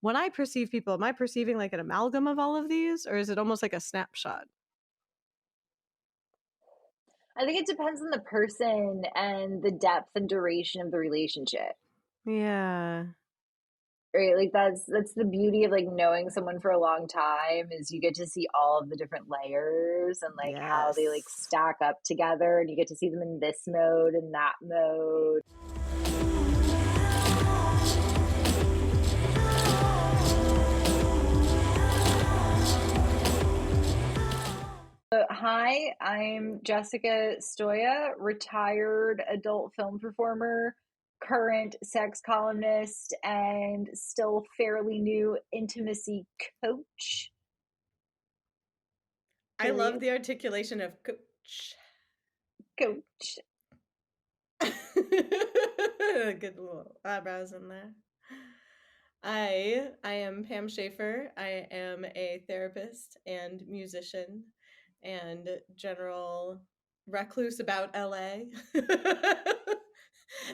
when I perceive people, am I perceiving like an amalgam of all of these, or is it almost like a snapshot? I think it depends on the person and the depth and duration of the relationship. Yeah. Right? Like that's the beauty of like knowing someone for a long time is you get to see all of the different layers and like how they like Yes. stack up together, and you get to see them in this mode and that mode. Hi, I'm Jessica Stoya, retired adult film performer, current sex columnist, and still fairly new intimacy coach. I love Period. the articulation of coach. Coach. Good little eyebrows in there. I am Pam Shaffer. I am a therapist and musician and general recluse about LA.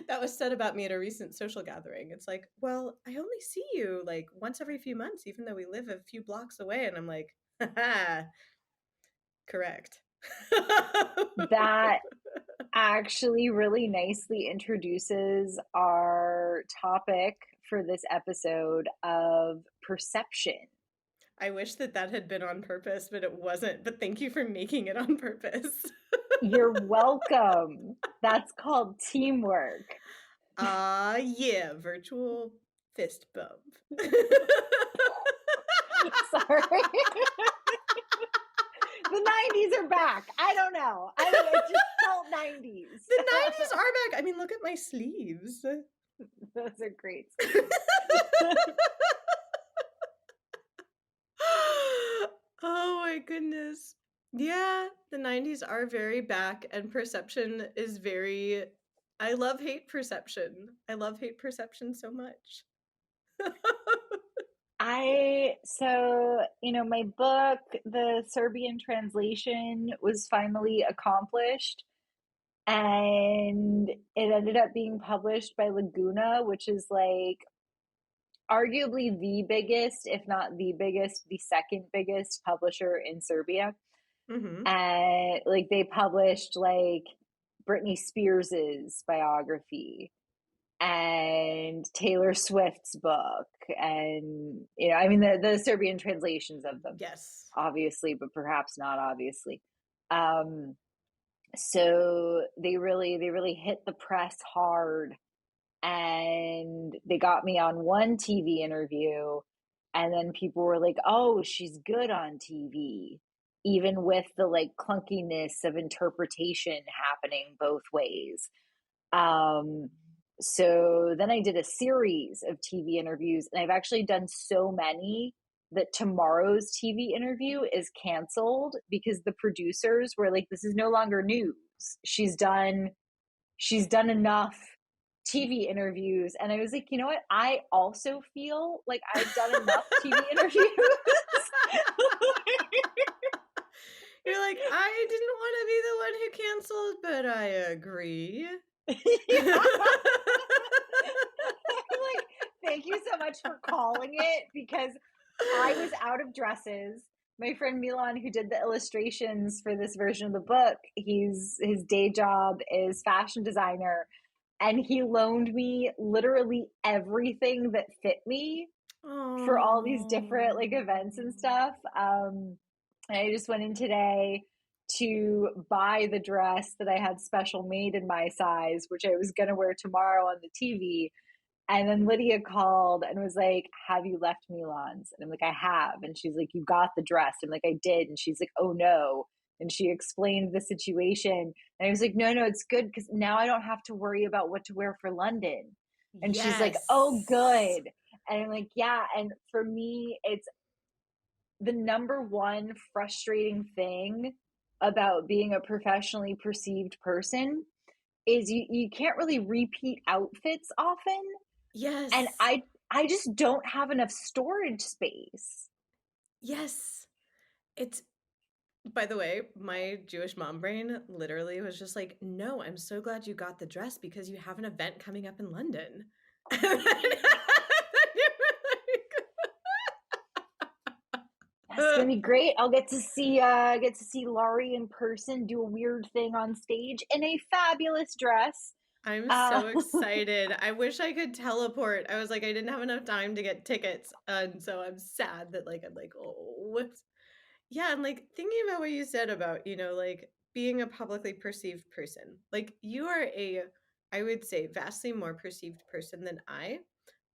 That was said about me at a recent social gathering. It's like, well, I only see you like once every few months, even though we live a few blocks away. And I'm like, haha, correct. That actually really nicely introduces our topic for this episode of perception. I wish that that had been on purpose, but it wasn't. But thank you for making it on purpose. You're welcome. That's called teamwork. Yeah, virtual fist bump. Sorry. The 90s are back. I don't know. It just felt 90s. The 90s are back. I mean, look at my sleeves. Those are great. Oh my goodness. Yeah, the 90s are very back, and perception is very. I love hate perception. I love hate perception so much. My book, the Serbian translation, was finally accomplished, and it ended up being published by Laguna, which is like arguably the biggest, if not the biggest, the second biggest publisher in Serbia. Mm-hmm. And like they published like Britney Spears's biography and Taylor Swift's book, and I mean the Serbian translations of them, Yes. obviously, but perhaps not obviously. So they really hit the press hard, and they got me on one TV interview, and then people were like, "Oh, she's good on TV." Even with the like clunkiness of interpretation happening both ways. So then I did a series of TV interviews, and I've actually done so many that tomorrow's TV interview is canceled because the producers were like, this is no longer news. She's done enough TV interviews. And I was like, you know what? I also feel like I've done enough TV interviews. You're like, I didn't want to be the one who canceled, but I agree. I'm like, thank you so much for calling it, because I was out of dresses. My friend Milan, who did the illustrations for this version of the book, his day job is fashion designer, and he loaned me literally everything that fit me for all these different like events and stuff. And I just went in today to buy the dress that I had special made in my size, which I was going to wear tomorrow on the TV. And then Lydia called and was like, have you left Milan's? And I'm like, I have. And she's like, you got the dress. I'm like, I did. And she's like, oh no. And she explained the situation. And I was like, no, it's good, because now I don't have to worry about what to wear for London. And Yes. she's like, oh, good. And I'm like, yeah. And for me, it's the number one frustrating thing about being a professionally perceived person is you can't really repeat outfits often. Yes. And I just don't have enough storage space. Yes. It's, by the way, my Jewish mom brain literally was just like, no, I'm so glad you got the dress because you have an event coming up in London. It's gonna be great. I'll get to see Laurie in person, do a weird thing on stage in a fabulous dress. I'm Uh, so excited. I wish I could teleport. I was like, I didn't have enough time to get tickets, and so I'm sad that like I'm like, oh, what's yeah, and like thinking about what you said about, like being a publicly perceived person. Like you are I would say, vastly more perceived person than I.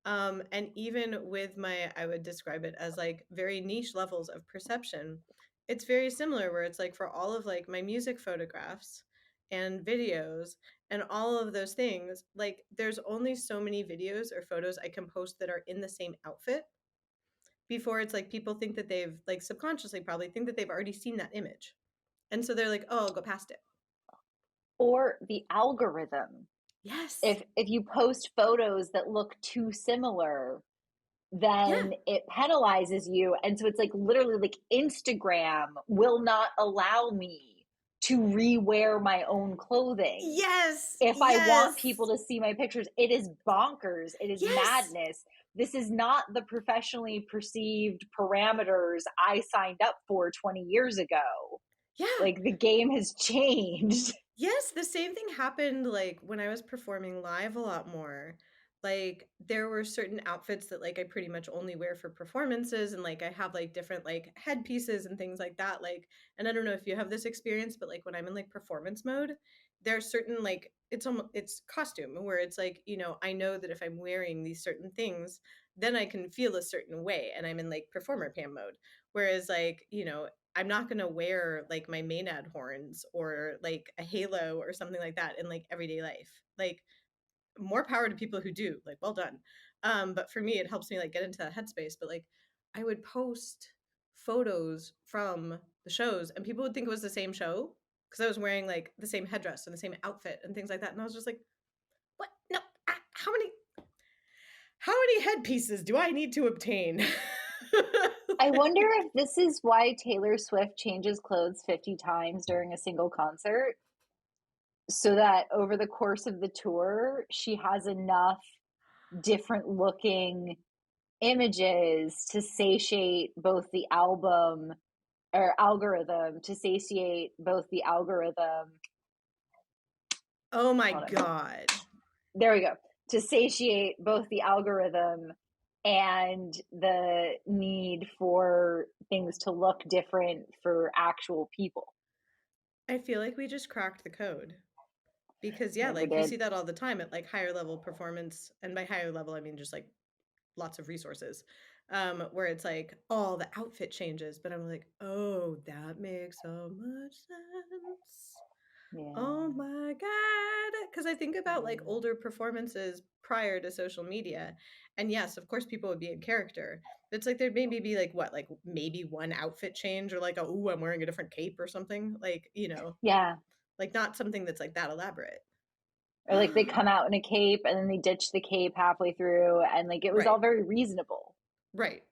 And even with I would describe it as like very niche levels of perception, it's very similar where it's like for all of like my music photographs and videos and all of those things, like there's only so many videos or photos I can post that are in the same outfit before it's like people think that they've like subconsciously probably think that they've already seen that image. And so they're like, oh, I'll go past it. or the algorithm. Yes. If you post photos that look too similar, Yeah. then it penalizes you. And so it's like literally like Instagram will not allow me to rewear my own clothing Yes. if I want people Yes. to see my pictures. It is bonkers. It is Yes. madness. This is not the professionally perceived parameters I signed up for 20 years ago. Yeah. Like the game has changed. Yes, the same thing happened like when I was performing live a lot more. Like there were certain outfits that like I pretty much only wear for performances and like I have like different like headpieces and things like that. Like and I don't know if you have this experience, but like when I'm in like performance mode, there's certain like it's costume where it's like, I know that if I'm wearing these certain things, then I can feel a certain way and I'm in like performer pam mode. Whereas like, I'm not gonna wear like my Maynard horns or like a halo or something like that in like everyday life. Like more power to people who do. Like well done. But for me, it helps me like get into that headspace. But like I would post photos from the shows, and people would think it was the same show because I was wearing like the same headdress and the same outfit and things like that. And I was just like, what? No, how many headpieces do I need to obtain? I wonder if this is why Taylor Swift changes clothes 50 times during a single concert, so that over the course of the tour, she has enough different looking images to satiate both the album or algorithm, to satiate both the algorithm. Oh my Hold on. god. There we go. To satiate both the algorithm and the need for things to look different for actual people. I feel like we just cracked the code. Because yeah, Never like you did. see that all the time at like higher level performance, and by higher level I mean just like lots of resources. Where it's like all the outfit changes, but I'm like, oh, that makes so much sense. Oh Yeah. my god. Because I think about like Yeah. older performances prior to social media. And yes, of course people would be in character. But it's like there'd maybe be like what, like maybe one outfit change or like a ooh, I'm wearing a different cape or something. Like, Yeah. like not something that's like that elaborate. Or like they come out in a cape and then they ditch the cape halfway through, and like it was all Right. very reasonable. Right.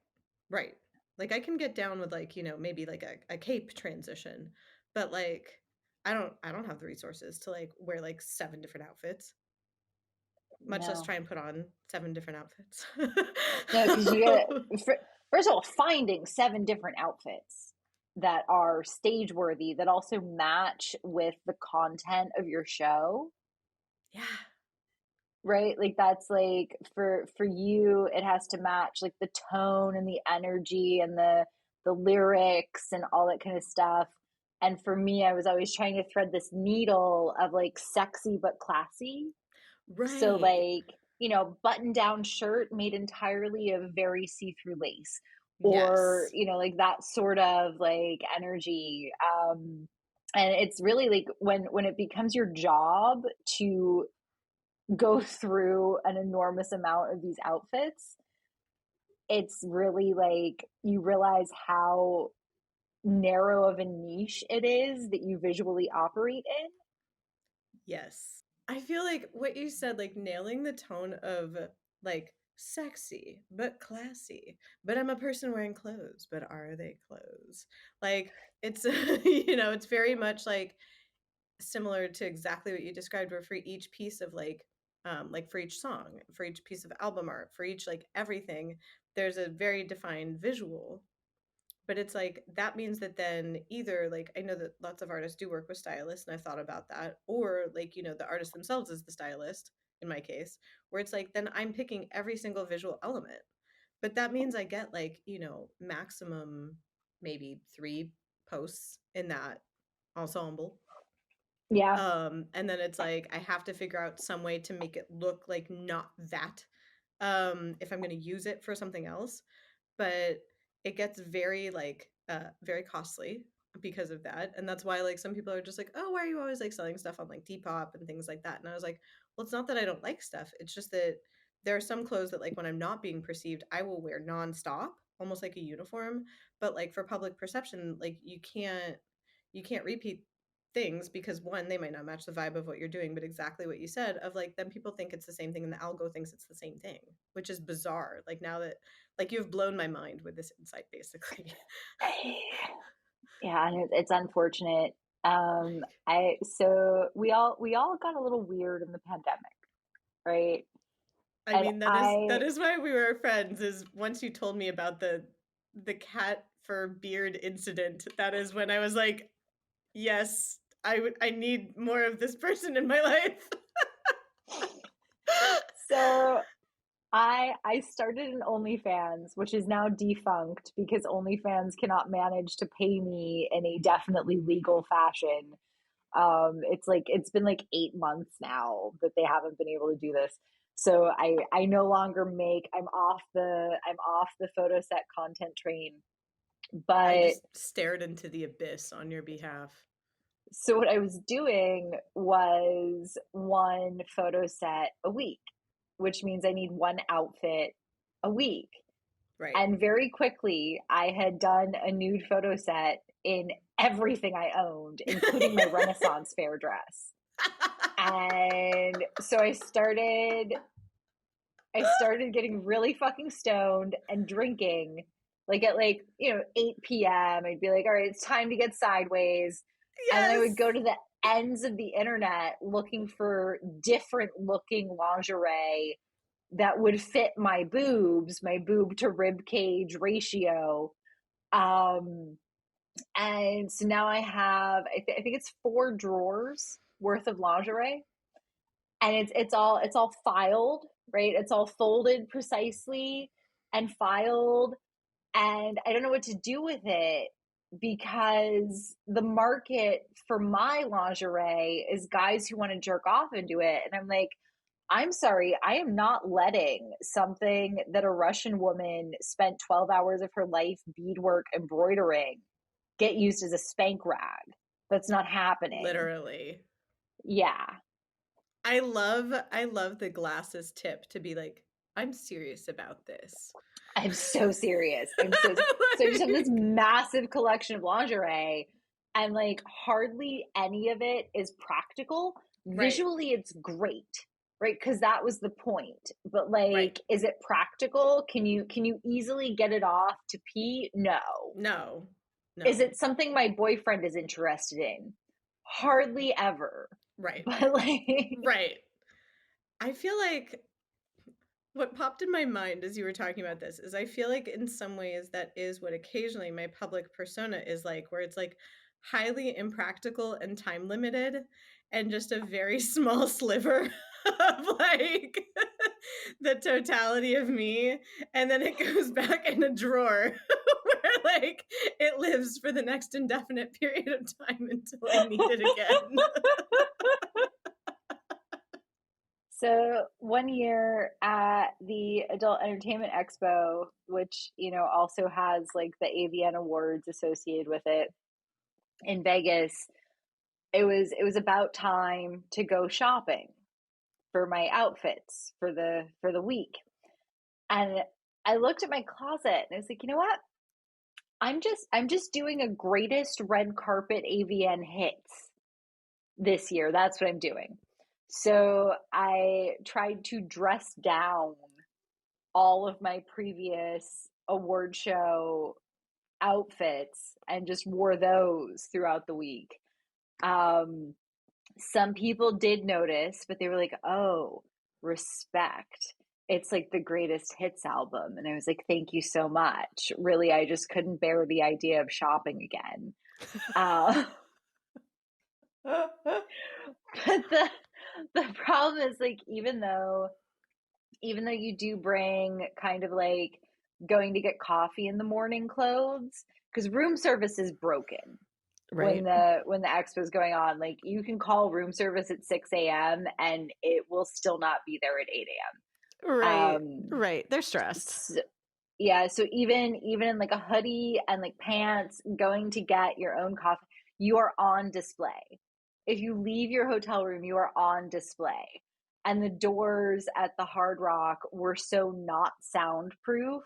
Right. Like I can get down with like, maybe like a cape transition, but like I don't have the resources to like wear like seven different outfits, much less No. try and put on seven different outfits. No, because you get, first of all, finding 7 different outfits that are stage worthy, that also match with the content of your show, Yeah. right? Like that's like for you, it has to match like the tone and the energy and the lyrics and all that kind of stuff. And for me, I was always trying to thread this needle of like sexy but classy. So Right. like, button down shirt made entirely of very see-through lace, or, Yes. like that sort of like energy. And it's really like when it becomes your job to go through an enormous amount of these outfits, it's really like you realize how narrow of a niche it is that you visually operate in. Yes. I feel like what you said, like nailing the tone of like sexy but classy. But I'm a person wearing clothes, but are they clothes? Like it's it's very much similar to exactly what you described, where for each piece of like for each song, for each piece of album art, for each like everything, there's a very defined visual. But it's like that means that then either like I know that lots of artists do work with stylists and I've thought about that, or like, you know, the artist themselves is the stylist in my case, where it's like then I'm picking every single visual element. But that means I get like, you know, maximum maybe 3 posts in that ensemble. Yeah. And then it's like I have to figure out some way to make it look like not that if I'm going to use it for something else. But it gets very like very costly because of that. And that's why like some people are just like, "Oh, why are you always like selling stuff on like Depop and things like that?" And I was like, "Well, it's not that I don't like stuff. It's just that there are some clothes that like when I'm not being perceived, I will wear nonstop, almost like a uniform. But like for public perception, like you can't repeat things because one, they might not match the vibe of what you're doing, but exactly what you said of like then people think it's the same thing and the algo thinks it's the same thing, which is bizarre. Like now that like you've blown my mind with this insight basically. Yeah, and it's unfortunate. I so we all got a little weird in the pandemic, right? I And mean that I is why we were friends is once you told me about the cat for beard incident, that is when I was like, yes, I need more of this person in my life. so I started an OnlyFans, which is now defunct because OnlyFans cannot manage to pay me in a definitely legal fashion. It's been like 8 months now that they haven't been able to do this. So I no longer make I'm off the photo set content train. I But just stared into the abyss on your behalf. so what I was doing was one photo set a week, which means I need one outfit a week. Right. And very quickly, I had done a nude photo set in everything I owned, including my Renaissance fair dress. And so I started getting really fucking stoned and drinking like at 8 p.m. I'd be like, all right, it's time to get sideways. And then I would Yes. go to the ends of the internet looking for different looking lingerie that would fit my boobs, my boob to rib cage ratio. Um, and so now I have, I think it's 4 drawers worth of lingerie, and it's all filed, right? It's all folded precisely and filed, and I don't know what to do with it because the market for my lingerie is guys who want to jerk off into it, and I'm like, I'm sorry, I am not letting something that a Russian woman spent 12 hours of her life beadwork embroidering get used as a spank rag. That's not happening. Literally. Yeah. I love the glasses tip to be like, I'm serious about this. I'm so serious. So I just have this Like, massive collection of lingerie, and like hardly any of it is practical. right, Visually it's great, right? Because that was the point. But right. like, is it practical? Can you easily get it off to pee? No. No, Is no, it something my boyfriend is interested in? Hardly ever. right, But like, right. I feel like what popped in my mind as you were talking about this is I feel like in some ways that is what occasionally my public persona is like, where it's like highly impractical and time limited and just a very small sliver of like the totality of me. And then it goes back in a drawer where like it lives for the next indefinite period of time until I need it again. so one year at the Adult Entertainment Expo, which, also has like the AVN Awards associated with it in Vegas, it was about time to go shopping for my outfits for the week. And I looked at my closet and I was like, you know what? I'm just doing a greatest red carpet AVN hits this year. That's what I'm doing. So I tried to dress down all of my previous award show outfits and just wore those throughout the week. Um, some people did notice, but they were like, oh, respect. it's like the greatest hits album. And I was like, thank you so much. Really, I just couldn't bear the idea of shopping again. Uh, but the problem is like even though you do bring kind of like going to get coffee in the morning clothes, because room service is broken Right. when the expo is going on. Like you can call room service at 6 a.m. and it will still not be there at 8 a.m. Right. Right. They're stressed. So, yeah, so even in like a hoodie and like pants, going to get your own coffee, you are on display. If you leave your hotel room, you are on display. And the doors at the Hard Rock were so not soundproof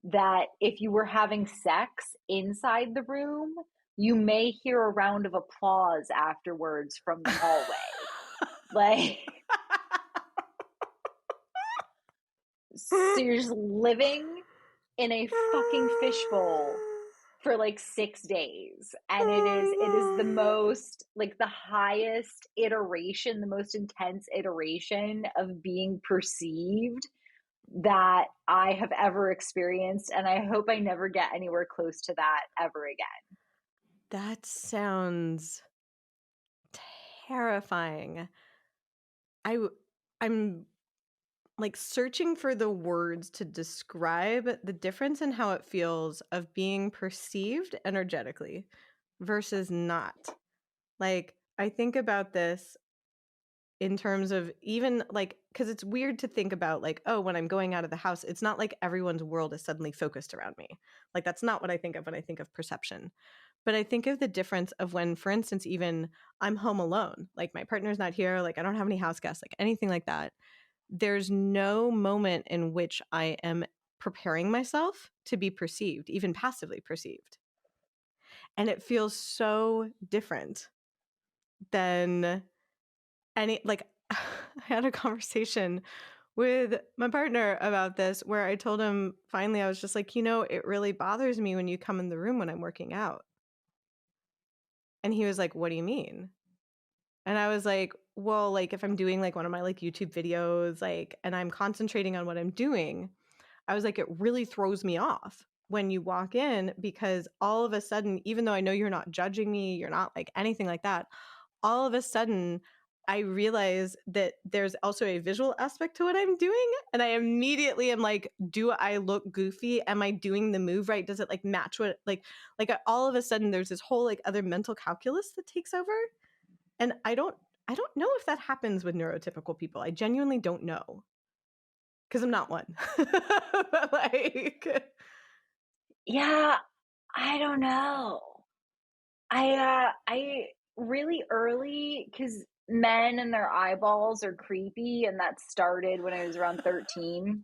that if you were having sex inside the room, you may hear a round of applause afterwards from the hallway. Like, so you're just living in a fucking fishbowl for like 6 days, and it is the most, like, the highest iteration, the most intense iteration of being perceived that I have ever experienced, and I hope I never get anywhere close to that ever again. That sounds terrifying. I'm like searching for the words to describe the difference in how it feels of being perceived energetically versus not. Like, I think about this in terms of even like, because it's weird to think about like, oh, when I'm going out of the house, it's not like everyone's world is suddenly focused around me. Like, that's not what I think of when I think of perception. But I think of the difference of when, for instance, even I'm home alone, like my partner's not here, like I don't have any house guests, like anything like that. There's no moment in which I am preparing myself to be perceived, even passively perceived. And it feels so different than any, like, I had a conversation with my partner about this where I told him finally, I was just like, it really bothers me when you come in the room when I'm working out. And he was like, what do you mean? And I was like, well, like if I'm doing like one of my like YouTube videos, like, and I'm concentrating on what I'm doing, I was like, it really throws me off when you walk in because all of a sudden, even though I know you're not judging me, you're not like anything like that, all of a sudden I realize that there's also a visual aspect to what I'm doing. And I immediately am like, do I look goofy? Am I doing the move right? Does it like match what all of a sudden there's this whole like other mental calculus that takes over. And I don't know if that happens with neurotypical people. I genuinely don't know. Because I'm not one. But like Yeah, I don't know. I really early, because men and their eyeballs are creepy, and that started when I was around 13.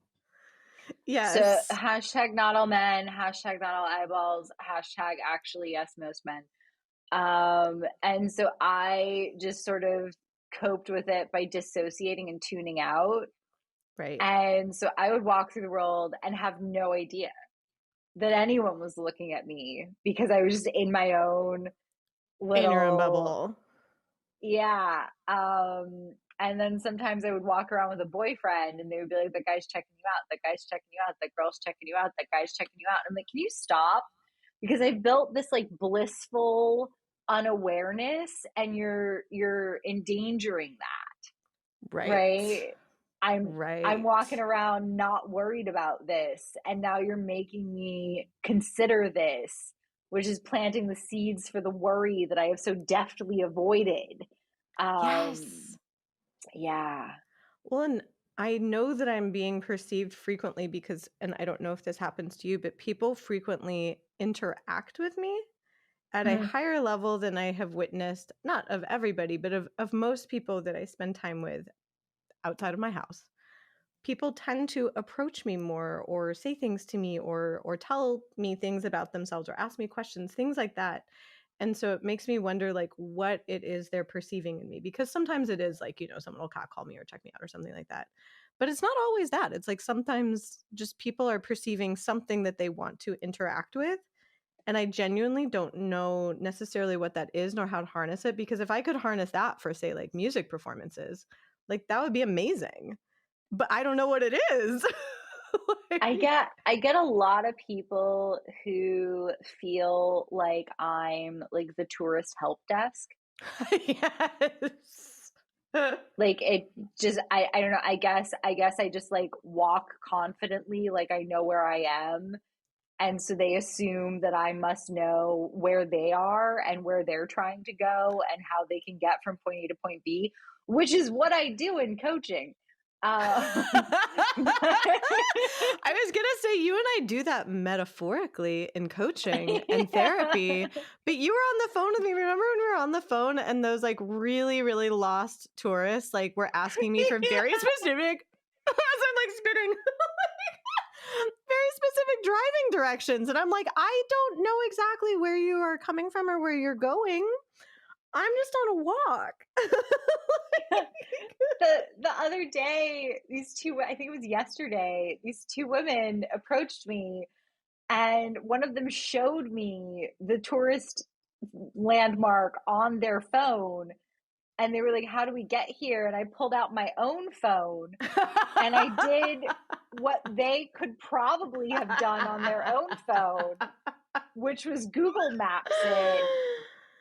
So yes. hashtag not all men, hashtag not all eyeballs, hashtag actually yes most men. And so I just sort of coped with it by dissociating and tuning out. Right. And so I would walk through the world and have no idea that anyone was looking at me because I was just in my own In your own little, bubble. yeah. And then sometimes I would walk around with a boyfriend and they would be like, the guy's checking you out, the guy's checking you out, the girl's checking you out, the guy's checking you out. I'm like, can you stop? Because I've built this like blissful unawareness, and you're endangering that, Right. right? I'm Right. walking around not worried about this, and now you're making me consider this, which is planting the seeds for the worry that I have so deftly avoided. Um, Yes. yeah. Well, and I know that I'm being perceived frequently because, and I don't know if this happens to you, but people frequently interact with me at a Mm. higher level than I have witnessed, not of everybody, but of most people that I spend time with outside of my house. People tend to approach me more or say things to me or tell me things about themselves or ask me questions, things like that. And so it makes me wonder like what it is they're perceiving in me, because sometimes it is like, someone will catcall me or check me out or something like that. But it's not always that. It's like sometimes just people are perceiving something that they want to interact with. And I genuinely don't know necessarily what that is nor how to harness it, because if I could harness that for say like music performances, like that would be amazing. but I don't know what it is. I Like, get a lot of people who feel like I'm like the tourist help desk. yes. Like it just I don't know, I guess I just like walk confidently like I know where I am. And so they assume that I must know where they are and where they're trying to go and how they can get from point A to point B, which is what I do in coaching. But I was gonna say you and I do that metaphorically in coaching and therapy, but you were on the phone with me. Remember when we were on the phone and those like really, really lost tourists like were asking me for very specific as I'm like spitting very specific driving directions. And I'm like, I don't know exactly where you are coming from or where you're going. I'm just on a walk. the other day, these two, I think it was yesterday, these two women approached me and one of them showed me the tourist landmark on their phone and they were like, how do we get here? And I pulled out my own phone and I did what they could probably have done on their own phone, which was Google Maps it.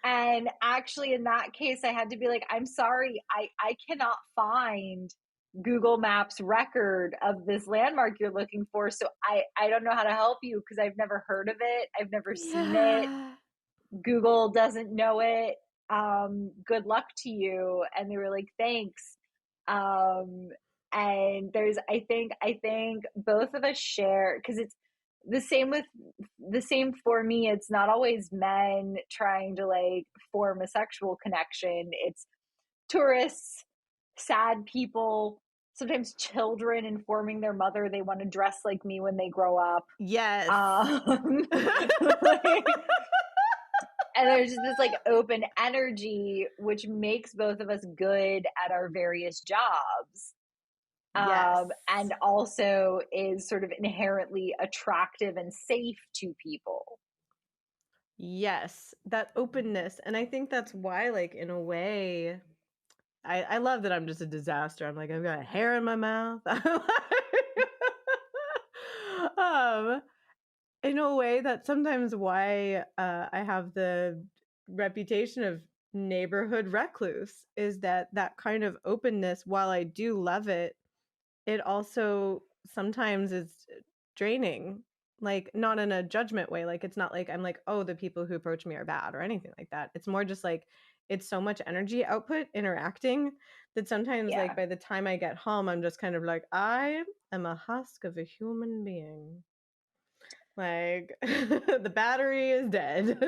And actually, in that case, I had to be like, I'm sorry, I cannot find Google Maps record of this landmark you're looking for. So I don't know how to help you because I've never heard of it. I've never seen it. Yeah. Google doesn't know it. Good luck to you. And they were like, thanks. Um, and there's, I think both of us share because it's the same for me. It's not always men trying to like form a sexual connection. It's tourists, sad people, sometimes children informing their mother they want to dress like me when they grow up. Yes. Like, and there's just this like open energy which makes both of us good at our various jobs, Yes. and also is sort of inherently attractive and safe to people. Yes, that openness. And I think that's why, like, in a way, I love that I'm just a disaster. I'm like, I've got hair in my mouth. um, in a way, that's sometimes why I have the reputation of neighborhood recluse, is that that kind of openness, while I do love it, it also sometimes is draining, like, not in a judgment way, like, it's not like I'm like, "Oh, the people who approach me are bad," or anything like that. It's more just like, it's so much energy output interacting that sometimes, like, Yeah. by the time I get home, I'm just kind of like, "I am a husk of a human being." Like, the battery is dead.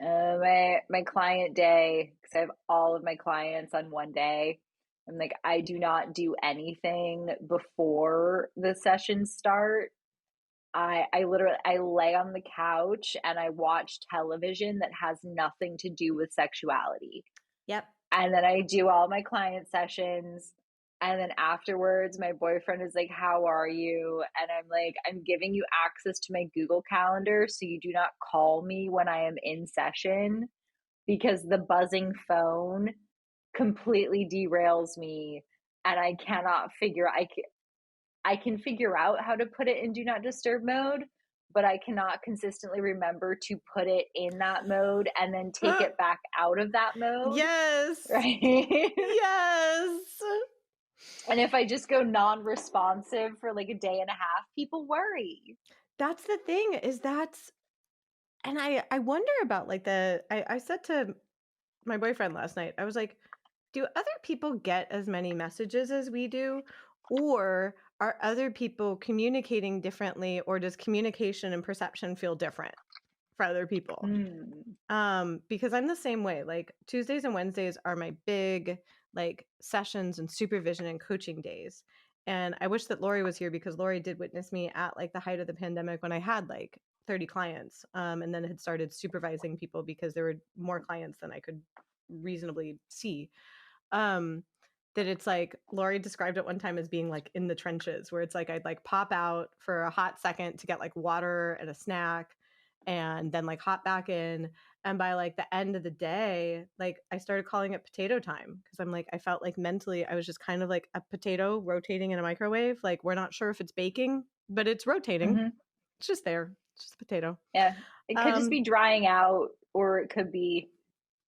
My client day, because I have all of my clients on one day. I'm like, I do not do anything before the sessions start. I literally I lay on the couch and I watch television that has nothing to do with sexuality. Yep. And then I do all my client sessions. And then afterwards, my boyfriend is like, how are you? And I'm like, I'm giving you access to my Google Calendar so you do not call me when I am in session because the buzzing phone completely derails me and I cannot figure I can figure out how to put it in do not disturb mode, but I cannot consistently remember to put it in that mode and then take it back out of that mode. Yes. Right. Yes. And if I just go non-responsive for like a day and a half, people worry. That's the thing, is that's and I wonder about, like, I said to my boyfriend last night, I was like, "Do other people get as many messages as we do? Or are other people communicating differently, or does communication and perception feel different for other people?" Hmm. Because I'm the same way. Like, Tuesdays and Wednesdays are my big, like, sessions and supervision and coaching days. And I wish that Lori was here because Lori did witness me at, like, the height of the pandemic when I had like 30 clients, and then had started supervising people because there were more clients than I could reasonably see. Um, that it's like Lori described it one time as being like in the trenches, where it's like I'd like pop out for a hot second to get like water and a snack, and then like hop back in. And by like the end of the day, like I started calling it potato time because I'm like, I felt like mentally I was just kind of like a potato rotating in a microwave. Like we're not sure if it's baking, but it's rotating. Mm-hmm. It's just there. It's just a potato. Yeah. It could just Um, be drying out, or it could be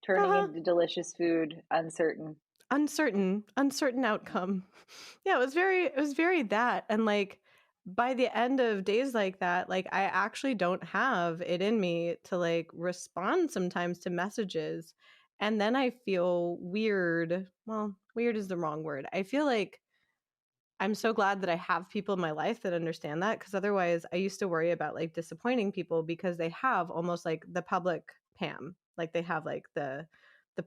turning uh-huh. into delicious food, uncertain. Uncertain outcome. Yeah, it was very that. And like by the end of days like that, like I actually don't have it in me to like respond sometimes to messages. And then I feel weird. Well, weird is the wrong word. I feel like I'm so glad that I have people in my life that understand that, because otherwise I used to worry about like disappointing people because they have almost like the public Pam. Like they have like the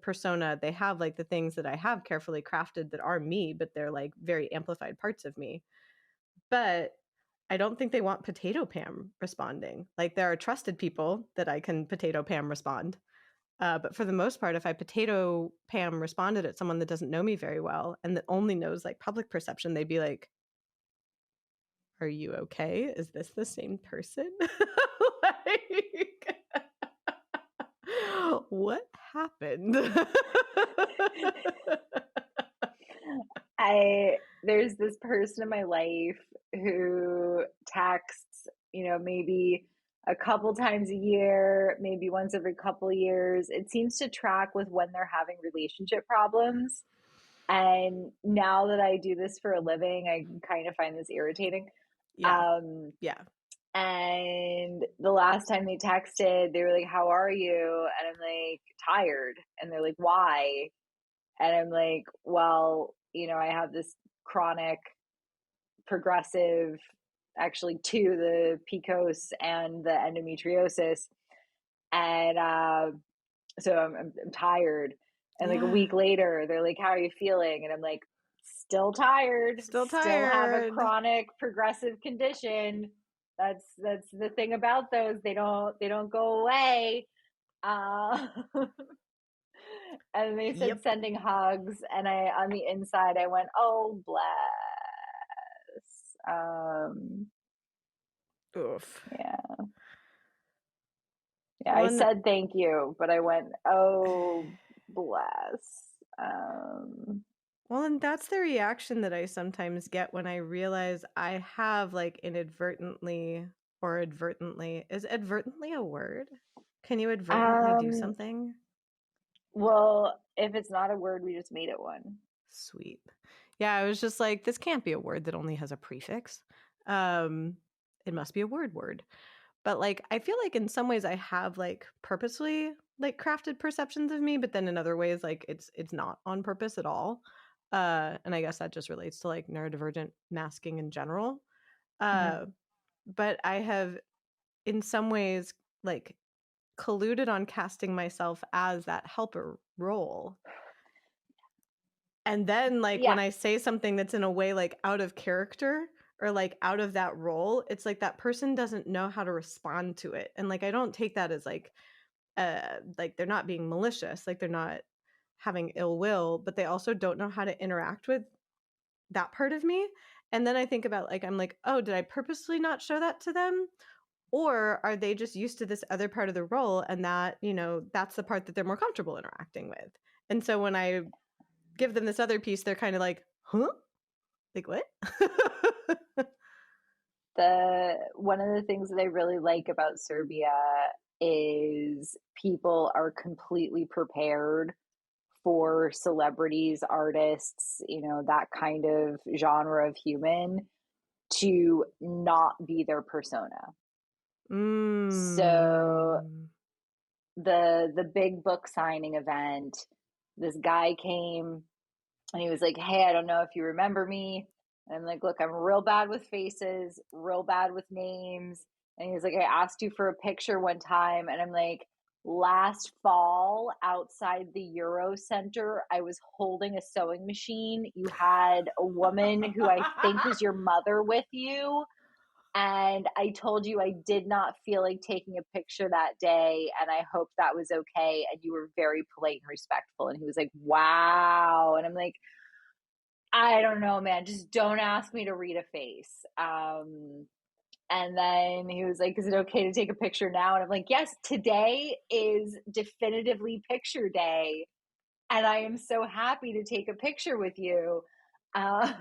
persona, they have like the things that I have carefully crafted that are me, but they're like very amplified parts of me. But I don't think they want potato Pam responding. Like there are trusted people that I can potato Pam respond. But for the most part, if I potato Pam responded at someone that doesn't know me very well and that only knows like public perception, they'd be like, are you okay? Is this the same person? Like, what happened? There's this person in my life who texts, maybe a couple times a year, maybe once every couple of years. It seems to track with when they're having relationship problems. And now that I do this for a living, I kind of find this irritating. Yeah. Um, Yeah. and the last time they texted, they were like, "How are you?" And I'm like, "Tired." And they're like, "Why?" And I'm like, "Well, I have this chronic progressive, actually two, the PCOS and the endometriosis. And so I'm tired." And like a Yeah. week later, they're like, "How are you feeling?" And I'm like, "Still tired, Still still have a tired. chronic progressive condition." That's the thing about those. They don't go away. Uh, and they said Yep. sending hugs, and I, on the inside, I went, "Oh, bless." Oof. Yeah. Yeah, I Well, and said thank you, but I went, "Oh, bless." Um, well, and that's the reaction that I sometimes get when I realize I have like inadvertently or advertently. Is advertently a word? Can you advertently do um, something? well, if it's not a word, we just made it one. Sweet. Yeah, I was just like, this can't be a word that only has a prefix. Um, it must be a word. But like, I feel like in some ways I have like purposely like crafted perceptions of me, but then in other ways, like it's not on purpose at all. And I guess that just relates to like neurodivergent masking in general. Mhm. Uh, but I have in some ways like colluded on casting myself as that helper role. And then, like, Yeah. when I say something that's in a way, like, out of character or, like, out of that role, it's like that person doesn't know how to respond to it, and, like, I don't take that as, like, they're not being malicious, like, they're not having ill will, but they also don't know how to interact with that part of me, and then I think about, like, I'm like, "Oh, did I purposely not show that to them? Or are they just used to this other part of the role and that, that's the part that they're more comfortable interacting with?" And so when I give them this other piece, they're kinda like, "Huh?" Like, "What?" The One of the things that I really like about Serbia is people are completely prepared for celebrities, artists, that kind of genre of human to not be their persona. So Mm. the big book signing event, this guy came and he was like, "Hey, I don't know if you remember me." And I'm like, "Look, I'm real bad with faces, real bad with names." And he was like, "I asked you for a picture one time." And I'm like, "Last fall outside the Euro Center, I was holding a sewing machine. You had a woman who I think was your mother with you. And I told you I did not feel like taking a picture that day. And I hope that was okay. And you were very polite and respectful." And he was like, "Wow." And I'm like, "I don't know, man. Just don't ask me to read a face." And then he was like, is it okay to take a picture now? And I'm like, yes, today is definitively picture day. And I am so happy to take a picture with you. Um,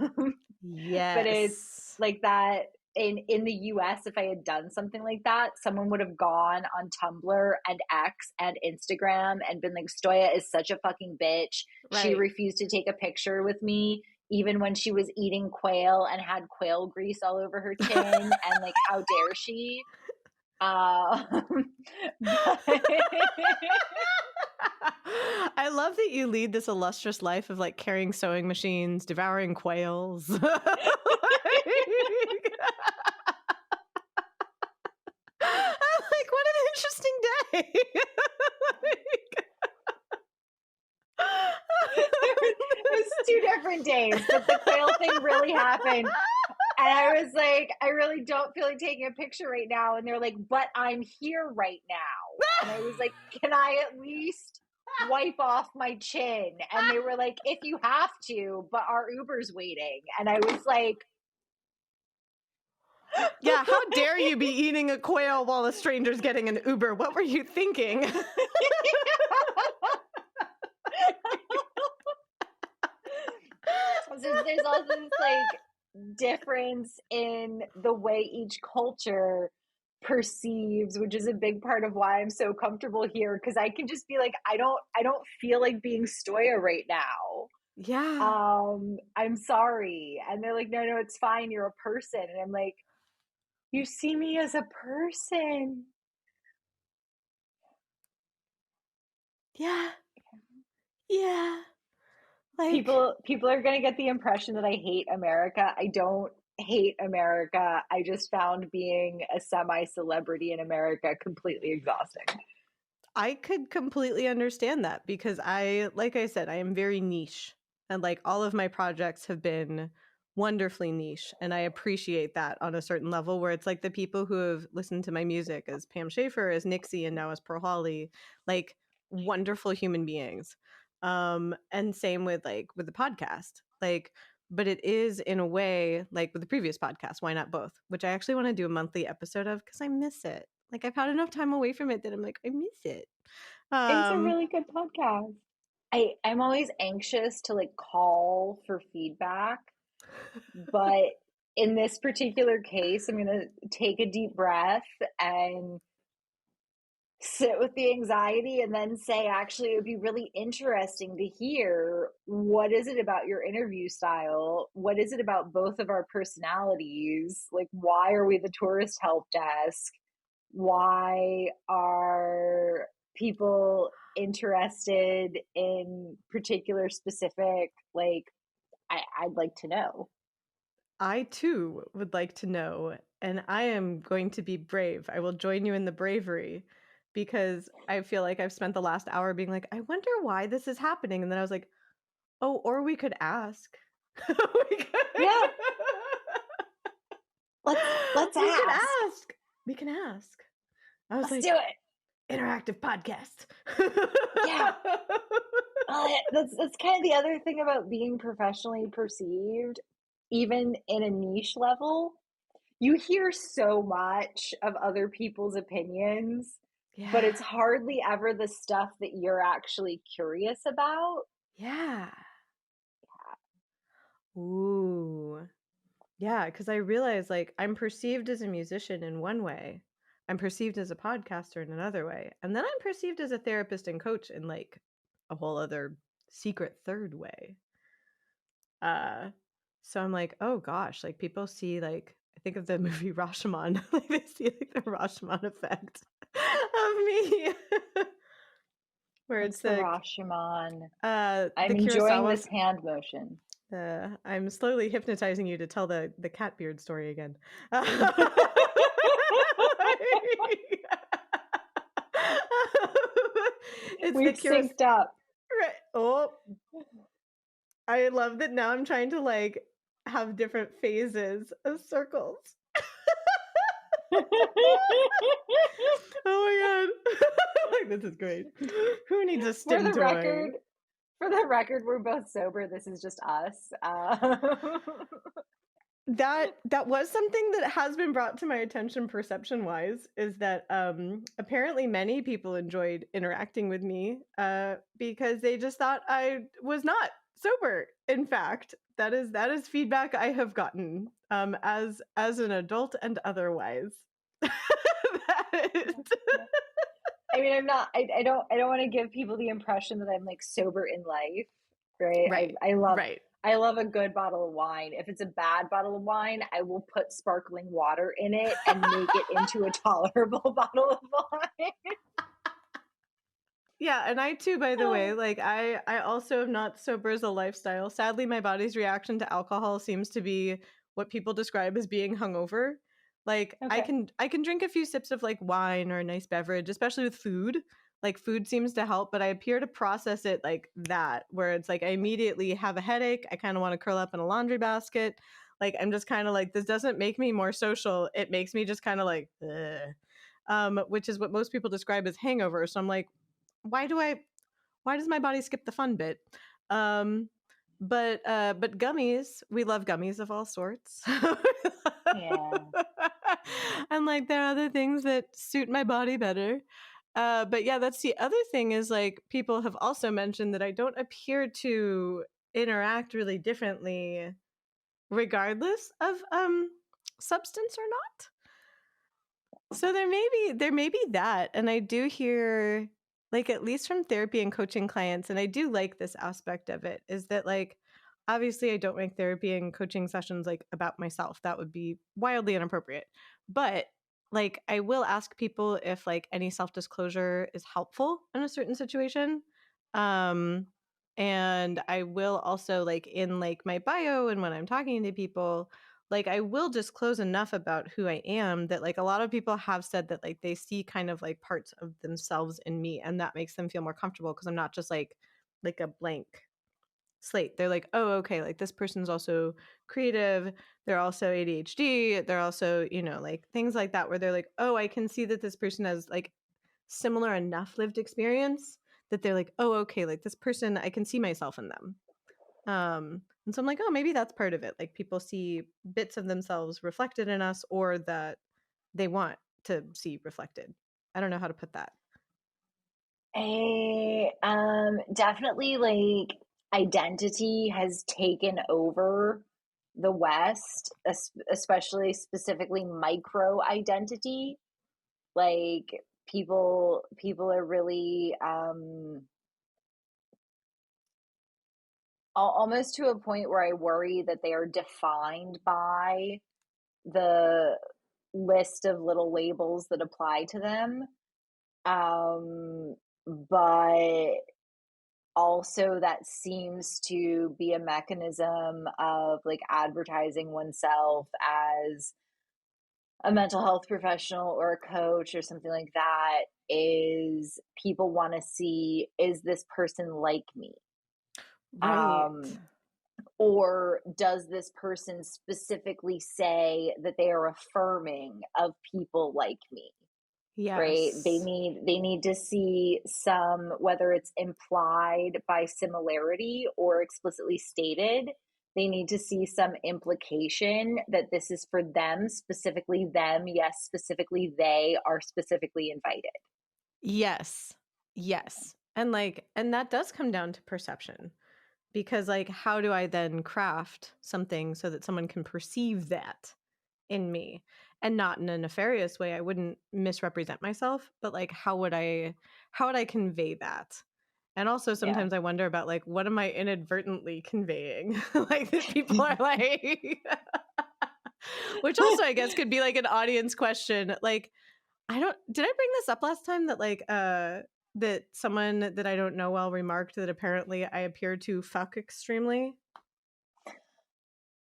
but it's Yes. like that in the US, if I had done something like that, someone would have gone on Tumblr and X and Instagram and been like, Stoya is such a fucking bitch. She Right. refused to take a picture with me even when she was eating quail and had quail grease all over her chin, and like, how dare she? But I love that you lead this illustrious life of like carrying sewing machines, devouring quails. Like, what an interesting day. it was 2 different days, but the quail thing really happened. And I was like, I really don't feel like taking a picture right now. And they're like, but I'm here right now. And I was like, can I at least wipe off my chin? And they were like, if you have to, but our Uber's waiting. And I was like, Yeah, how dare you be eating a quail while a stranger's getting an Uber? What were you thinking? so there's also this like difference in the way each culture perceives, which is a big part of why I'm so comfortable here, because I can just be like, I don't feel like being Stoya right now. Yeah. I'm sorry. And they're like, no, it's fine, you're a person. And I'm like, you see me as a person. Yeah. Yeah. Like, People are going to get the impression that I hate America. I don't hate America. I just found being a semi-celebrity in America completely exhausting. I could completely understand that because like I said, I am very niche. And like all of my projects have been wonderfully niche. And I appreciate that on a certain level where it's like the people who have listened to my music as Pam Shaffer, as Nixie, and now as Pearl Holly, like wonderful human beings. And same with with the podcast. Like, but it is in a way like with the previous podcast, Why Not Both, which I actually want to do a monthly episode of because I miss it. Like I've had enough time away from it that I'm like, I miss it. It's a Um, really good podcast. I'm always anxious to like call for feedback, but in this particular case, I'm going to take a deep breath and sit with the anxiety and then say, actually, it would be really interesting to hear, what is it about your interview style? What is it about both of our personalities? Like, why are we the tourist help desk? Why are people interested in particular specific, like, I'd like to know. I too would like to know, and I am going to be brave. I will join you in the bravery because I feel like I've spent the last hour being like, I wonder why this is happening. And then I was like, oh, or we could ask. we could, Yeah, let's we could ask. ask. We can ask. I was Let's like, do it. interactive podcast. Yeah. That's kind of the other thing about being professionally perceived, even in a niche level. You hear so much of other people's opinions, but Yeah. it's hardly ever the stuff that you're actually curious about. Yeah. Ooh. Yeah, because I realize like I'm perceived as a musician in one way. I'm perceived as a podcaster in another way. And then I'm perceived as a therapist and coach in like a whole other secret third way. Uh so I'm like, oh gosh, like people see like I think of the movie Rashomon. Like they see like the Rashomon effect of me. Where it's What's the Rashomon? the I'm enjoying Kurosawa this hand motion. I'm slowly hypnotizing you to tell the cat beard story again. It's the We've Kuros. synced up. Right. Oh, I love that now I'm trying to like have different phases of circles. Oh my god. Like this is great. Who needs a For stim the toy? record, for the record, we're both sober. This is just us. That was something that has been brought to my attention perception wise, is that apparently many people enjoyed interacting with me because they just thought I was not sober. In fact, that is feedback I have gotten as an adult and otherwise. Yeah, yeah. I mean, I'm not. I don't want to give people the impression that I'm like sober in life, right? Right, I love. right. I love a good bottle of wine. If it's a bad bottle of wine, I will put sparkling water in it and make it into a tolerable bottle of wine. Yeah, and I too, by the way, like I also am not sober as a lifestyle. Sadly, my body's reaction to alcohol seems to be what people describe as being hungover. Like Okay. I can drink a few sips of like wine or a nice beverage, especially with food. Like food seems to help, but I appear to process it like that, where it's like I immediately have a headache. I kind of want to curl up in a laundry basket. Like I'm just kind of like, this doesn't make me more social. It makes me just kind of like, ugh. Which is what most people describe as hangover. So I'm like, why do I why does my body skip the fun bit? Um but gummies, we love gummies of all sorts. Yeah. And like there are other things that suit my body better. But yeah, that's the other thing, is like people have also mentioned that I don't appear to interact really differently regardless of substance or not. So there may be that, and I do hear, like, at least from therapy and coaching clients, and I do like this aspect of it, is that like obviously I don't make therapy and coaching sessions like about myself. That would be wildly inappropriate. But like I will ask people if like any self-disclosure is helpful in a certain situation. Um and I will also, like, in like my bio and when I'm talking to people, like I will disclose enough about who I am that like a lot of people have said that like they see kind of like parts of themselves in me, and that makes them feel more comfortable because I'm not just like a blank slate. They're like, "Oh, okay, like this person's also creative, they're also ADHD, they're also, like things like that where they're like, "Oh, I can see that this person has like similar enough lived experience that they're like, "Oh, okay, like this person, I can see myself in them." And so I'm like, oh, maybe that's part of it. Like people see bits of themselves reflected in us, or that they want to see reflected. I don't know how to put that. Definitely like identity has taken over the West, especially specifically micro identity. Like people are really almost to a point where I worry that they are defined by the list of little labels that apply to them. But also that seems to be a mechanism of like advertising oneself as a mental health professional or a coach or something like that. Is people want to see, is this person like me? Right. um or does this person specifically say that they are affirming of people like me? Right, Yes. they need to see some, whether it's implied by similarity or explicitly stated, they need to see some implication that this is for them, specifically them. Yes, specifically they are specifically invited. Yes. Yes. And that does come down to perception, because like how do I then craft something so that someone can perceive that in me, and not in a nefarious way? I wouldn't misrepresent myself, but like how would I convey that? And also Yeah. sometimes I wonder about like what am I inadvertently conveying? Like that people are like which also I guess could be like an audience question. Like I don't did I bring this up last time that like that someone that I don't know well remarked that apparently I appear to fuck extremely?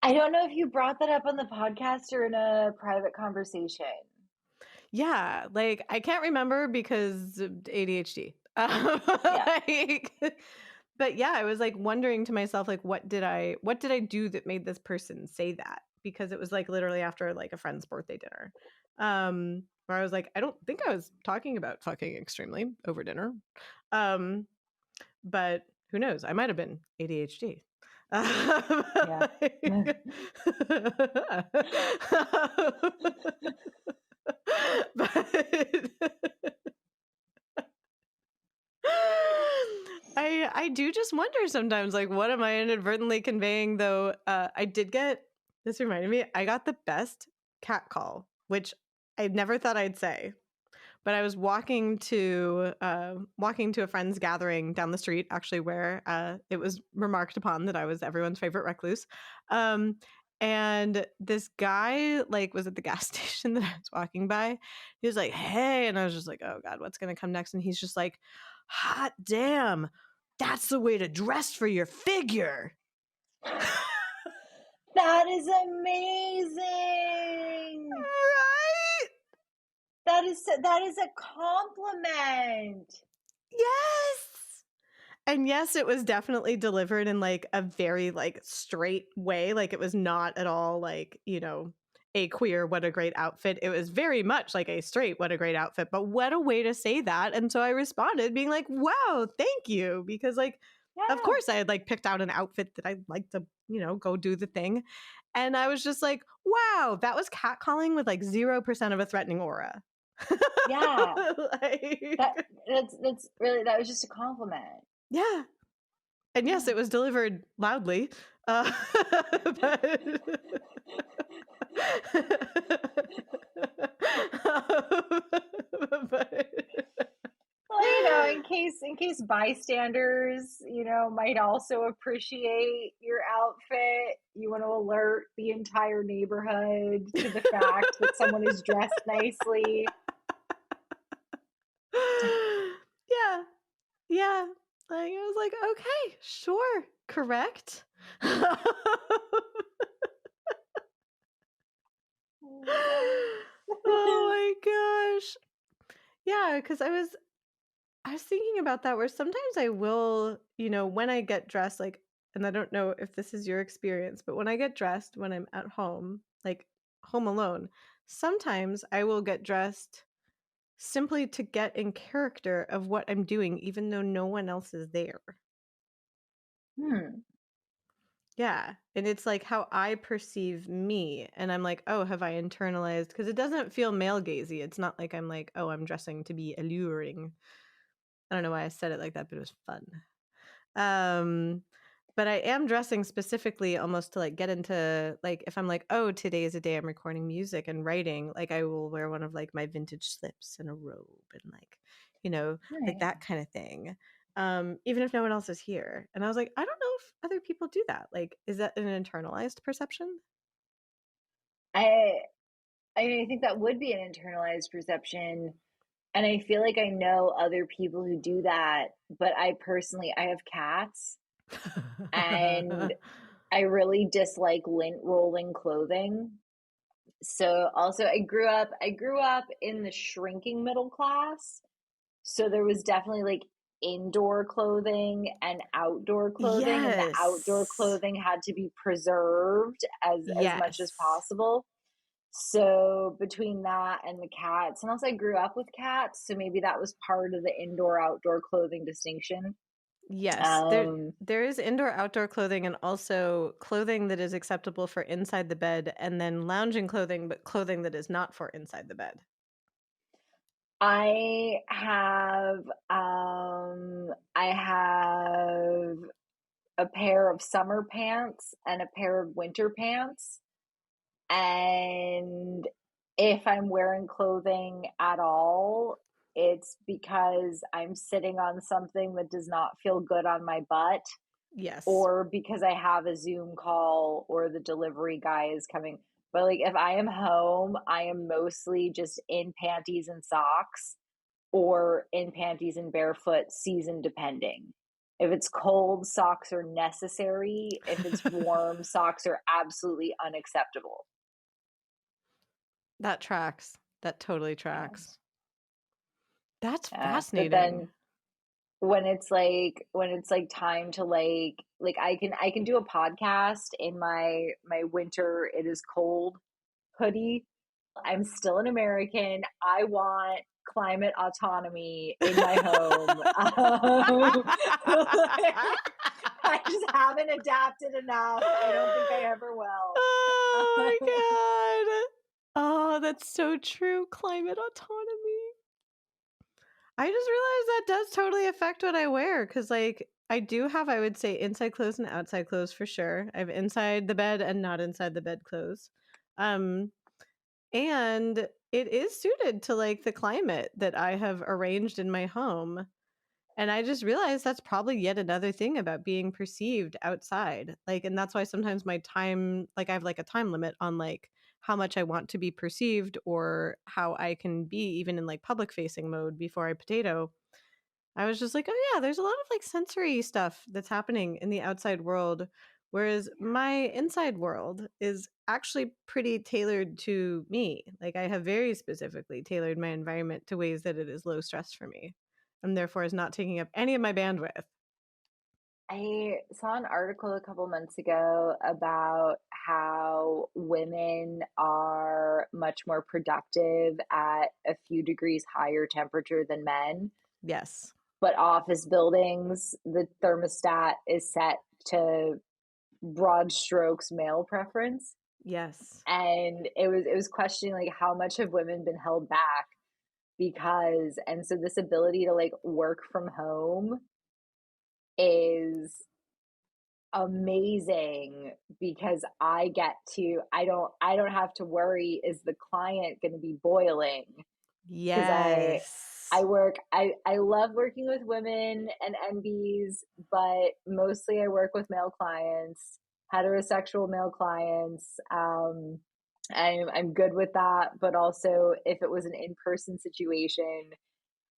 I don't know if you brought that up on the podcast or in a private conversation. Yeah, like I can't remember because of ADHD. Yeah. Like, but yeah, I was like wondering to myself, like, what did I do that made this person say that? Because it was like literally after like a friend's birthday dinner, where I was like, I don't think I was talking about fucking extremely over dinner, um, but who knows? I might have been ADHD. Yeah. But I do just wonder sometimes, like, what am I inadvertently conveying? Though I did get this reminded me, I got the best cat call, which I never thought I'd say. But I was walking to a friend's gathering down the street, actually, where it was remarked upon that I was everyone's favorite recluse. Um, and this guy like was at the gas station that I was walking by. He was like, "Hey," and I was just like, "Oh God, what's gonna come next?" And he's just like, "Hot damn, that's the way to dress for your figure." That is amazing. Right? That is a compliment. Yes. And yes, it was definitely delivered in like a very like straight way. Like it was not at all like, a queer, what a great outfit. It was very much like a straight, what a great outfit. But what a way to say that. And so I responded being like, wow, thank you. Because like, of Yeah. course I had like picked out an outfit that I'd like to, go do the thing. And I was just like, wow, that was catcalling with like 0% of a threatening aura. Yeah. Like, That's really, that was just a compliment. yeah. And yes, Yeah. it was delivered loudly. But but Well, in case bystanders, might also appreciate your outfit, you want to alert the entire neighborhood to the fact that someone is dressed nicely. yeah, yeah. Like I was like, okay, sure, correct. Oh my gosh. Yeah, because I was thinking about that where sometimes I will, when I get dressed, like, and I don't know if this is your experience, but when I get dressed when I'm at home, like home alone, sometimes I will get dressed simply to get in character of what I'm doing, even though no one else is there. Hmm. Yeah. And it's like how I perceive me. And I'm like, oh, have I internalized? Because it doesn't feel male gazy. It's not like I'm like, oh, I'm dressing to be alluring. I don't know why I said it like that, but it was fun. Um, but I am dressing specifically almost to like get into like if I'm like, oh, today is a day I'm recording music and writing, like I will wear one of like my vintage slips and a robe and like, like Right. that kind of thing. Even if no one else is here. And I was like, I don't know if other people do that. Like, is that an internalized perception? I I think that would be an internalized perception. And I feel like I know other people who do that, but I have cats and I really dislike lint rolling clothing. So also I grew up in the shrinking middle class. So there was definitely like indoor clothing and outdoor clothing, and the outdoor Yes. clothing had to be preserved as much as Yes. possible. So between that and the cats, and also I grew up with cats, so maybe that was part of the indoor outdoor clothing distinction. Yes, there Um, there is indoor outdoor clothing and also clothing that is acceptable for inside the bed and then lounging clothing, but clothing that is not for inside the bed. I have a pair of summer pants and a pair of winter pants. And if I'm wearing clothing at all, it's because I'm sitting on something that does not feel good on my butt, Yes. or because I have a Zoom call or the delivery guy is coming. But like if I am home, I am mostly just in panties and socks, or in panties and barefoot, season depending. If it's cold, socks are necessary. If it's warm, socks are absolutely unacceptable. That tracks. That totally Yeah. tracks. That's But fascinating. then when it's like time to like I can do a podcast in my winter it is cold hoodie. I'm still an American. I want climate autonomy in my home. I just haven't adapted enough. I don't think I ever will. Oh my god. Oh, that's so true. Climate autonomy. I just realized that does totally affect what I wear because, like, I do have, I would say, inside clothes and outside clothes for sure. I have inside the bed and not inside the bed clothes. Um, and it is suited to like the climate that I have arranged in my home. And I just realized that's probably yet another thing about being perceived outside. Like, and that's why sometimes my time, like, I have like a time limit on like how much I want to be perceived or how I can be even in like public facing mode before I potato. I was just like, oh yeah, there's a lot of like sensory stuff that's happening in the outside world. Whereas my inside world is actually pretty tailored to me. Like I have very specifically tailored my environment to ways that it is low stress for me and therefore is not taking up any of my bandwidth. I saw an article a couple months ago about how women are much more productive at a few degrees higher temperature than men. Yes. But office buildings, the thermostat is set to broad strokes male preference. Yes. And it was questioning like how much have women been held back because and so this ability to like work from home is amazing because I don't have to worry, is the client going to be boiling, because I Yes. work I love working with women and NBs, but mostly I work with male clients, heterosexual male clients. I'm good with that, but also if it was an in-person situation,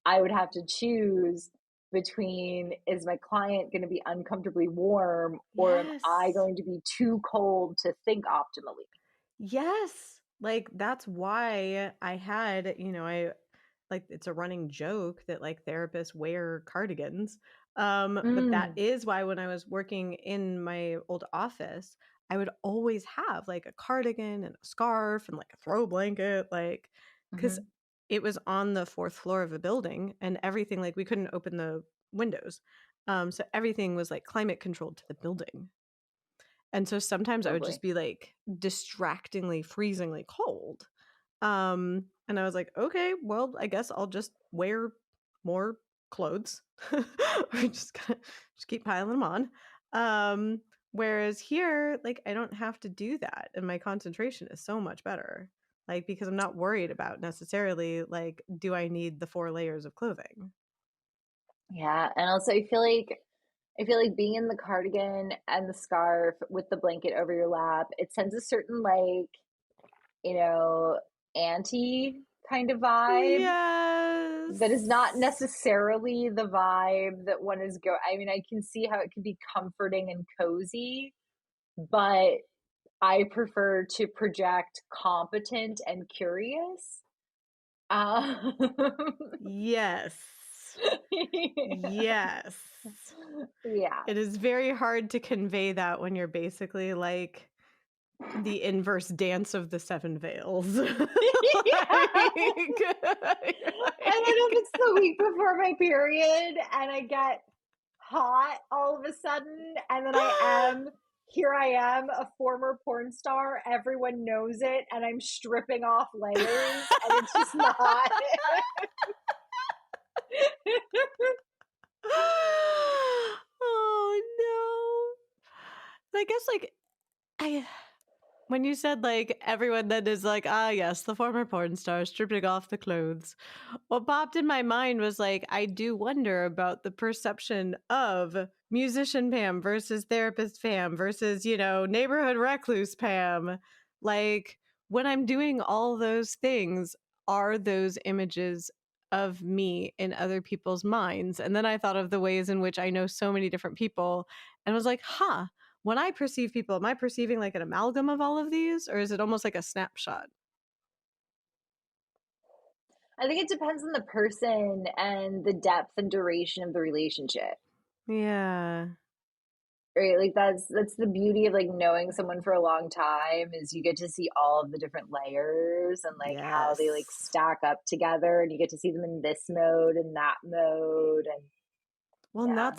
I would have to choose between, is my client going to be uncomfortably warm or am I Yes. going to be too cold to think optimally? Yes. Like that's why I had, I like it's a running joke that like therapists wear cardigans. But that Mm, is why when I was working in my old office, I would always have like a cardigan and a scarf and like a throw blanket, like because mhm. it was on the fourth floor of a building and everything, like we couldn't open the windows. So everything was like climate controlled to the building. And so sometimes I would just Lovely. be like distractingly, freezingly cold. And I was like, okay, well, I guess I'll just wear more clothes. Or just kind of just keep piling them on. Whereas here, like I don't have to do that. And my concentration is so much better. Like because I'm not worried about necessarily like, do I need the 4 layers of clothing? Yeah, and also I feel like being in the cardigan and the scarf with the blanket over your lap, it sends a certain like, you know, auntie kind of vibe that is not Yes. necessarily the vibe that one is I mean, I can see how it could be comforting and cozy, but I prefer to project competent and curious. Um, Yes. Yes. yeah. It is very hard to convey that when you're basically like the inverse dance of the seven veils. Yeah. And then if Like, it's the week before my period and I get hot all of a sudden, and then here I am, a former porn star, everyone knows it, and I'm stripping off layers, and it's just not. oh no. I guess like I when you said like everyone that is like, ah yes, the former porn star stripping off the clothes, what popped in my mind was like, I do wonder about the perception of musician Pam versus therapist Pam versus, neighborhood recluse Pam. Like, when I'm doing all those things, are those images of me in other people's minds? And then I thought of the ways in which I know so many different people and was like, huh, when I perceive people, am I perceiving like an amalgam of all of these? Or is it almost like a snapshot? I think it depends on the person and the depth and duration of the relationship. Yeah. Right? Like that's the beauty of like knowing someone for a long time, is you get to see all of the different layers and like how they like Yes. stack up together, and you get to see them in this mode and that mode. And Well, and Yeah.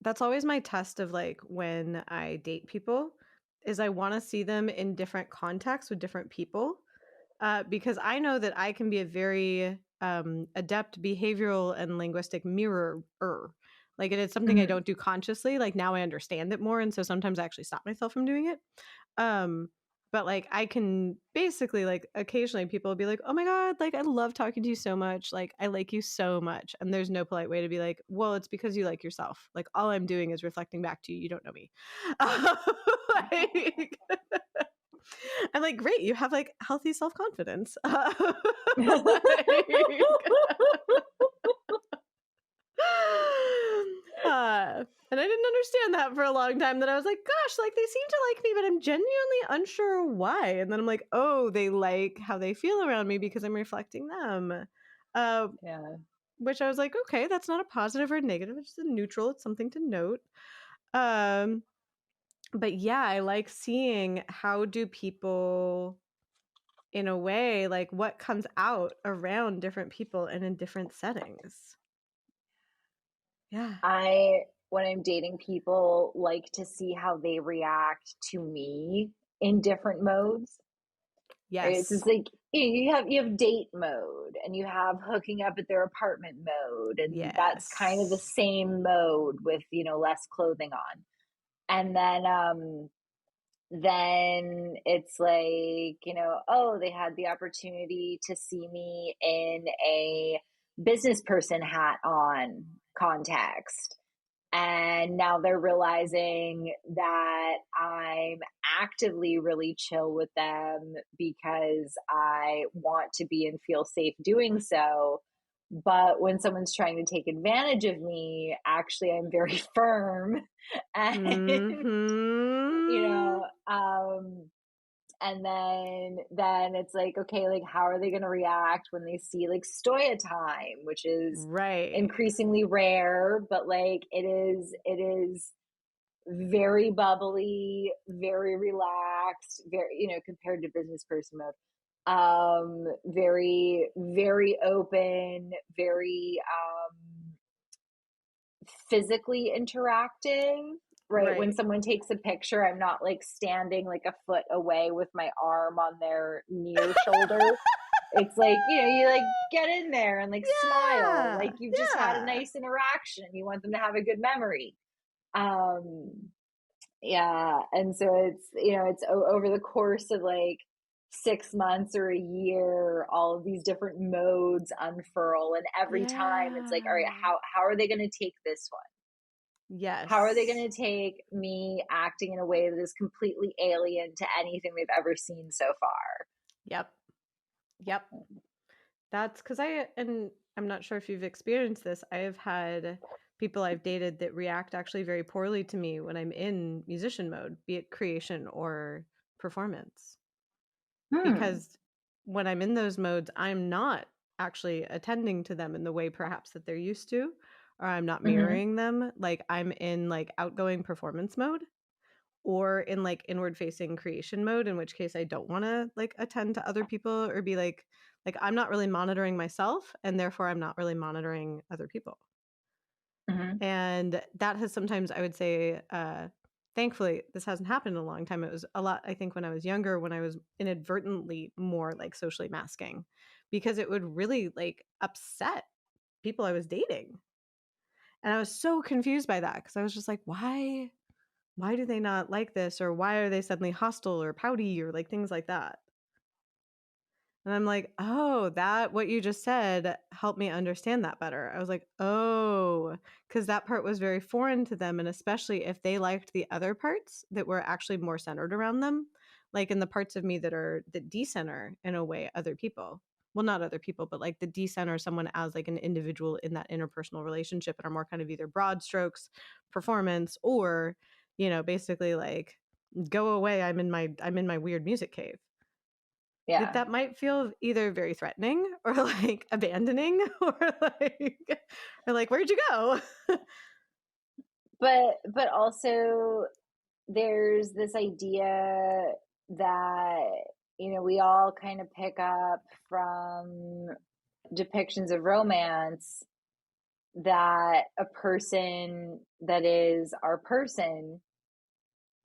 that's always my test of like when I date people is I want to see them in different contexts with different people. Because I know that I can be a very adept behavioral and linguistic mirrorer. Like it is something I Mhm. don't do consciously. Like now I understand it more, and so sometimes I actually stop myself from doing it. Um, but like I can basically like occasionally people will be like, "Oh my god, like I love talking to you so much. Like I like you so much." And there's no polite way to be like, "Well, it's because you like yourself." Like all I'm doing is reflecting back to you. You don't know me. Like, I'm like, great, you have like healthy self confidence. And I didn't understand that for a long time. That I was like, gosh, like they seem to like me, but I'm genuinely unsure why. And then I'm like, oh, they like how they feel around me because I'm reflecting them. Uh, Yeah. which I was like, okay, that's not a positive or a negative. It's just a neutral. It's something to note. Um, but yeah, I like seeing how do people in a way like what comes out around different people and in different settings. Yeah. When I'm dating people, like to see how they react to me in different modes. Right? It's Yes. just like you have date mode and you have hooking up at their apartment mode, and that's kind of the Yes. same mode with less clothing on. And then it's like, oh, they had the opportunity to see me in a business person hat on context. And now they're realizing that I'm actively really chill with them because I want to be and feel safe doing so. But when someone's trying to take advantage of me, actually, I'm very firm. And, you Mhm. know, um, and then it's like, okay, like how are they going to react when they see like Stoya time, which is Right. increasingly rare, but like it is very bubbly, very relaxed, very, compared to business person mode. Very, very open, very physically interactive. Right. When Right. someone takes a picture, I'm not like standing like a foot away with my arm on their near shoulder. It's like, you like get in there and like smile, Yeah. like you've just had a Yeah. nice interaction. You want them to have a good memory. Um, yeah. And so it's over the course of like 6 months or a year, all of these different modes unfurl. And every time it's like, all right, Yeah. how are they going to take this one? How are they Yes. going to take me acting in a way that is completely alien to anything they've ever seen so far? Yep. Yep. That's because and I'm not sure if you've experienced this. I have had people I've dated that react actually very poorly to me when I'm in musician mode, be it creation or performance. Hmm. Because when I'm in those modes, I'm not actually attending to them in the way perhaps that they're used to, or I'm not Mm-hmm. mirroring them. Like I'm in like outgoing performance mode or in like inward facing creation mode, in which case I don't want to like attend to other people or be like I'm not really monitoring myself and therefore I'm not really monitoring other people. Mm-hmm. And that has sometimes, I would say, thankfully, this hasn't happened in a long time. It was a lot, I think, when I was younger, when I was inadvertently more like socially masking, because it would really like upset people I was dating. And I was so confused by that because I was just like, why do they not like this? Or why are they suddenly hostile or pouty or like things like that? And I'm like, oh, that what you just said helped me understand that better. I was like, oh, because that part was very foreign to them. And especially if they liked the other parts that were actually more centered around them, like in the parts of me that decenter in a way other people. Well, not other people, but like the decenter someone as like an individual in that interpersonal relationship and are more kind of either broad strokes, performance, or, basically like go away. I'm in my weird music cave Yeah. that might feel either very threatening or like abandoning or like where'd you go? But also there's this idea that we all kind of pick up from depictions of romance that a person that is our person,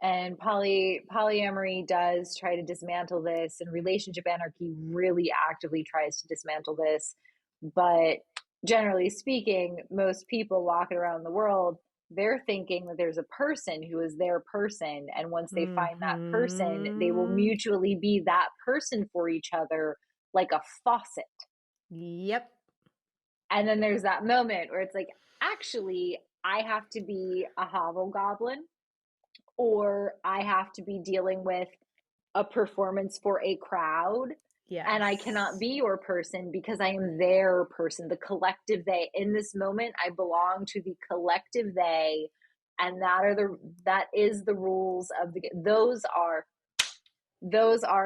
and polyamory does try to dismantle this, and relationship anarchy really actively tries to dismantle this. But generally speaking, most people walking around the world, they're thinking that there's a person who is their person, and once they find that person, they will Mhm. mutually be that person for each other, like a faucet. Yep. And then there's that moment where it's like, actually, I have to be a hobgoblin, or I have to be dealing with a performance for a crowd, and I cannot Yes. be your person because I am their person, the collective they. In this moment, I belong to the collective they, and that is the rules of the those are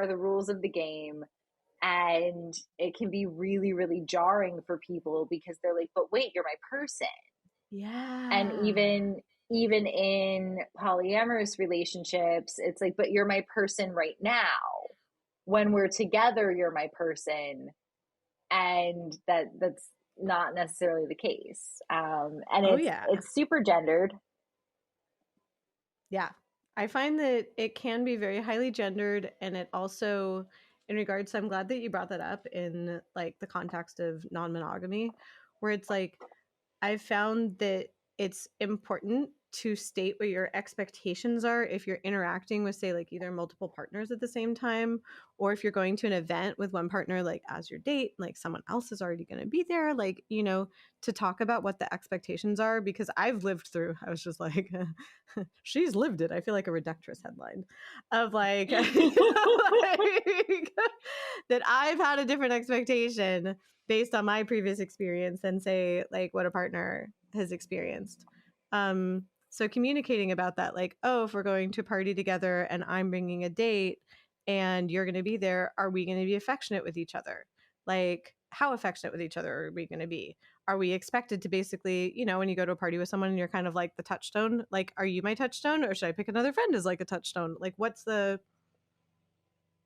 the rules of the game. And it can be really, really jarring for people because they're like, but wait, you're my person. And Yeah. even in polyamorous relationships, it's like, but you're my person right now. When we're together, you're my person. And that's not necessarily the case. And Oh, it's yeah. it's super gendered. Yeah. I find that it can be very highly gendered, and it also, in regards, I'm glad that you brought that up in like the context of non-monogamy, where it's like I've found that it's important to state what your expectations are if you're interacting with, say, like either multiple partners at the same time, or if you're going to an event with one partner, like as your date, like someone else is already going to be there, like, to talk about what the expectations are. Because I've lived through, I was just like, she's lived it. I feel like a reductress headline of like, like that I've had a different expectation based on my previous experience than, say, like what a partner has experienced. So communicating about that, like, oh, if we're going to a party together and I'm bringing a date and you're going to be there, are we going to be affectionate with each other? Like, how affectionate with each other are we going to be? Are we expected to basically, when you go to a party with someone and you're kind of like the touchstone, like, are you my touchstone, or should I pick another friend as like a touchstone? Like, what's the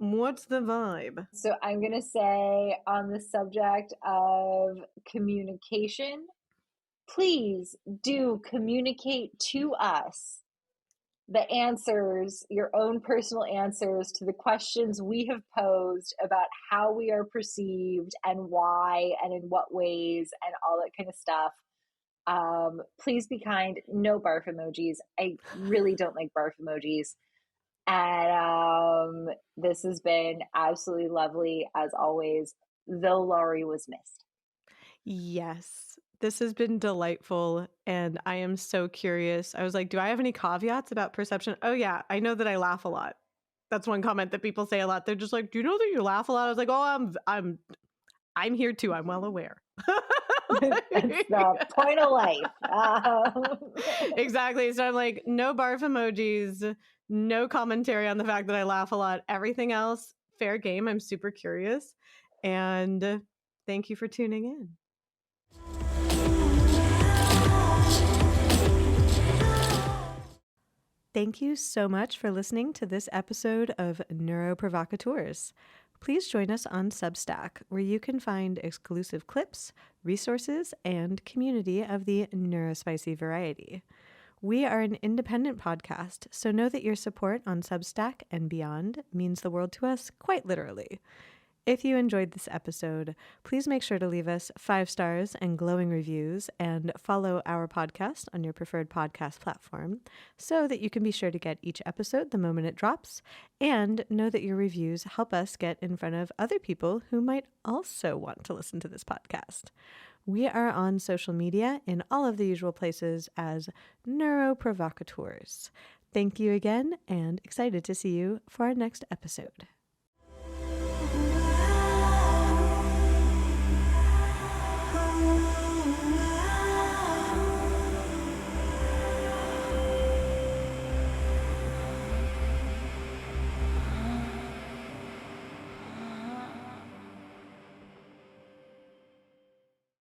vibe? So I'm going to say, on the subject of communication, please do communicate to us the answers, your own personal answers to the questions we have posed about how we are perceived and why and in what ways and all that kind of stuff. Please be kind. No barf emojis. I really don't like barf emojis. And this has been absolutely lovely as always, though Laurie was missed. Yes. This has been delightful, and I am so curious. I was like, do I have any caveats about perception? Oh yeah, I know that I laugh a lot. That's one comment that people say a lot. They're just like, "Do you know that you laugh a lot?" I was like, "Oh, I'm here too. I'm well aware." That's the point of life. Exactly. So I'm like, no barf emojis, no commentary on the fact that I laugh a lot. Everything else, fair game. I'm super curious. And thank you for tuning in. Thank you so much for listening to this episode of Neuroprovocateurs. Please join us on Substack, where you can find exclusive clips, resources, and community of the neurospicy variety. We are an independent podcast, so know that your support on Substack and beyond means the world to us, quite literally. If you enjoyed this episode, please make sure to leave us 5 stars and glowing reviews, and follow our podcast on your preferred podcast platform so that you can be sure to get each episode the moment it drops, and know that your reviews help us get in front of other people who might also want to listen to this podcast. We are on social media in all of the usual places as Neuroprovocateurs. Thank you again, and excited to see you for our next episode.